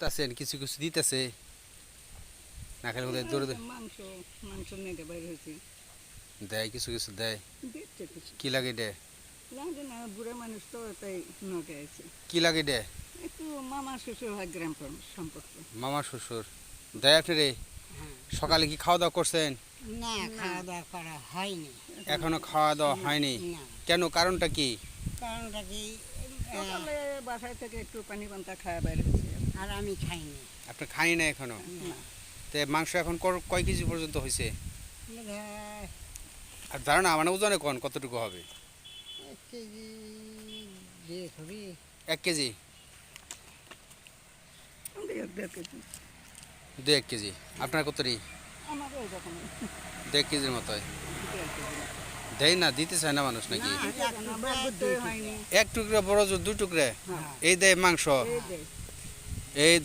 করতেছেন, কিছু কিছু দিতেছে না খেলে বোধহয় দৌড়ে মাংস মাংস নিতে বাইরে হয়েছি দেয়, কিছু কিছু দেয়। দিচ্ছে কিছু কি লাগে ডে? লাগে না, বুড়া মানুষ তো তাই নকে আছে। কি লাগে ডে? একটু মামা শ্বশুর হয় গ্রাম সম্পর্ক। মামা শ্বশুর দেয় আপনি রে? সকালে কি খাওয়া দাওয়া করছেন? না, খাওয়া দাওয়া করা হয়নি। এখনো খাওয়া দাওয়া হয়নি? না, কেন, কারণটা কি? কারণটা কি? সকালে বাসায় থেকে একটু পানি পান্তা খাওয়া বাইরে হয়েছে। আর আমি খাইনি। আপনি খাই না এখনো? না। তে মাংস এখন কয় কেজি পর্যন্ত হয়েছে? বোধহয় আর ধারণা মানে ওজনে কোন কতটুকু হবে? 1 কেজি দিয়ে হবে। 1 কেজি? দেড় কেজি। 2-1 কেজি। আপনার কতটি? আমারও এরকম 1 কেজির মতোই দেড় কেজি। দেয় না, দিতে চায় না মানুষ নাকি? না, দিতে এক না, টুকরা, ভাগ করতে দুই হয়নি। এক টুকরা বড় জোর 2 টুকরে হ্যাঁ। এই দেয় মাংস। এই দেয়। এই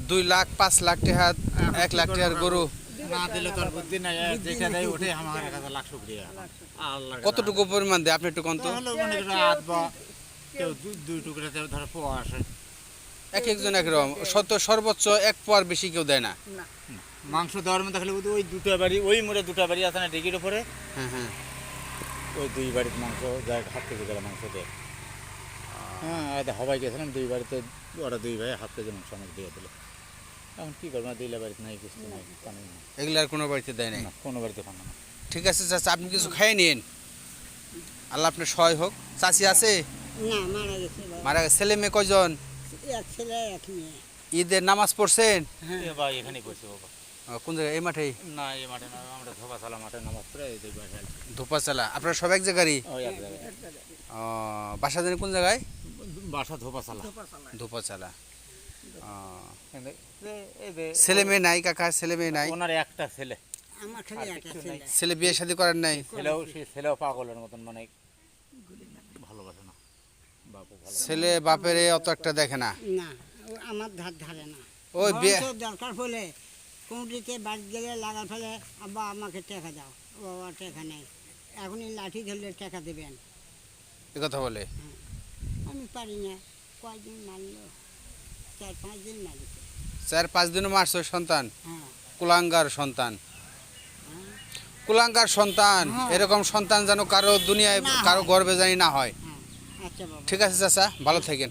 2 লাখ 5 লাখ টাকা 1 লাখ টাকার গরু না দিলে তোর বুদ্ধি নাই, যেটা দেয় ওঠে আমার কাছে লাখ শুক্রিয়া। আল্লাহ কতটুকু পরিমাণ দেয় আপনি একটু কন্ত? তাহলে মনে করো আধ বা কেউ দুই টুকরা দেয়, ধরো পোয়া আসে। এক একজন একরকম, সর্বোচ্চ 1 পোয়ার বেশি কেউ দেয় না। না, মাংস দেওয়ার মধ্যে খালি ওই দুটো বাড়ি, ওই মোড়ে দুটো বাড়ি আছে না ডিগির উপরে, হ্যাঁ হ্যাঁ। ওই 2 বাড়িতে মাংস যায়, হাফ কেজি করে মাংস দেয়। হ্যাঁ, হবাই গেছিলাম 2 বাড়িতে, ওরা 2 ভাই হাফ কেজি মাংস আমাকে দিয়ে দিল। এখন কী করবো না, দিলে বাড়িতে নাই, কিছু নাই, পানি নাই, এগুলো আর কোনো বাড়িতে দেয় নাই? না কোনো বাড়িতে পানো না। ঠিক আছে চাচা, আপনি কিছু খাইয়ে নিন, আল্লাহ আপনার সহায় হোক। চাচি আছে? না, মারা গেছে বাবা। মারা গেছে। ছেলে মেয়ে কয়জন? এক ছেলে এক মেয়ে। ঈদের নামাজ পড়ছেন? এ ভাই এখানে করছি বাবা। কোন জায়গায়? এই মাঠেই? না এই মাঠে না, আমরা ধোপাশালা মাঠে নামাজ পড়ে এই 2 বাসায় ধোপাচালা। আপনারা সব এক জায়গারই? ওই এক জায়গায় বাসা জানি কোন জায়গায়? বাসা ধোপাশালা। ধোপাচালা। ছেলে মেয়ে নাই কাকা? ছেলে মেয়ে নাই? ওনার একটা ছেলে, আমার খালি একটা ছেলে। ছেলে বিয়ে শাদী করেন নাই? ছেলেও পাগলের মতন, মানে ভালোবাসে না, বাপু ভালো ছেলে বাপের অত একটা দেখে না? না, ও আমার ধার ধারে না। ওই বিয়ে বরঞ্চ দরকার হলে কোনটিতে বাড়ি গেলে লাগা ফেলে, আব্বা আমাকে টাকা দাও। ও বাবা টাকা নেই, এখনই লাঠি ধরলে টাকা দেবেন। এ কথা বলে? আমি পারি না। কয়দিন মারলো? 4-5 দিন মারিছে। 4-5 দিনও মারছে ওই সন্তান? হ্যাঁ, কুলাঙ্গার সন্তান, কুলাঙ্গার সন্তান। হ্যাঁ। এরকম সন্তান যেন কারো দুনিয়ায় না কারো হয়। গর্বে জানি না হয়। হ্যাঁ, আচ্ছা বাবা। ঠিক আছে চাচা, ভালো থাকেন।